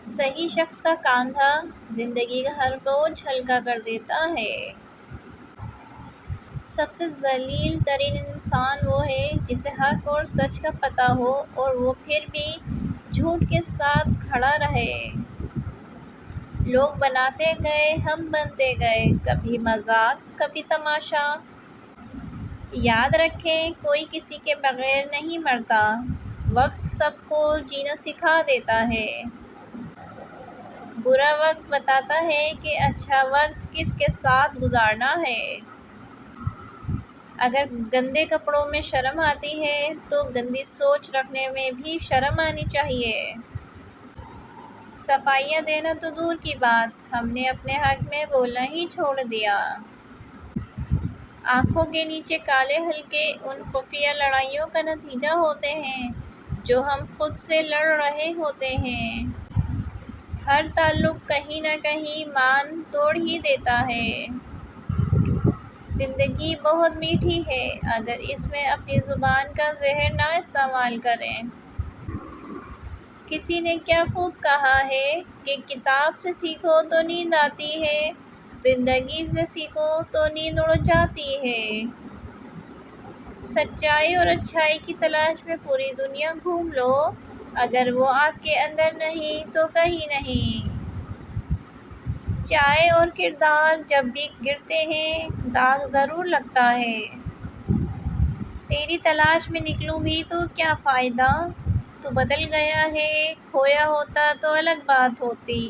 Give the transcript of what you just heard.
صحیح شخص کا کاندھا زندگی کا ہر بوجھ ہلکا کر دیتا ہے۔ سب سے ذلیل ترین انسان وہ ہے جسے حق اور سچ کا پتہ ہو اور وہ پھر بھی جھوٹ کے ساتھ کھڑا رہے۔ لوگ بناتے گئے، ہم بنتے گئے، کبھی مذاق، کبھی تماشا۔ یاد رکھیں، کوئی کسی کے بغیر نہیں مرتا۔ وقت سب کو جینا سکھا دیتا ہے۔ برا وقت بتاتا ہے کہ اچھا وقت کس کے ساتھ گزارنا ہے۔ اگر گندے کپڑوں میں شرم آتی ہے تو گندی سوچ رکھنے میں بھی شرم آنی چاہیے۔ صفائیاں دینا تو دور کی بات، ہم نے اپنے حق میں بولنا ہی چھوڑ دیا۔ آنکھوں کے نیچے کالے حلقے ان خفیہ لڑائیوں کا نتیجہ ہوتے ہیں جو ہم خود سے لڑ رہے ہوتے ہیں۔ ہر تعلق کہیں نہ کہیں مان توڑ ہی دیتا ہے۔ زندگی بہت میٹھی ہے اگر اس میں اپنی زبان کا زہر نہ استعمال کریں۔ کسی نے کیا خوب کہا ہے کہ کتاب سے سیکھو تو نیند آتی ہے، زندگی سے سیکھو تو نیند اڑ جاتی ہے۔ سچائی اور اچھائی کی تلاش میں پوری دنیا گھوم لو، اگر وہ آپ کے اندر نہیں تو کہیں نہیں۔ چائے اور کردار جب بھی گرتے ہیں داغ ضرور لگتا ہے۔ تیری تلاش میں نکلوں بھی تو کیا فائدہ، تو بدل گیا ہے، کھویا ہوتا تو الگ بات ہوتی۔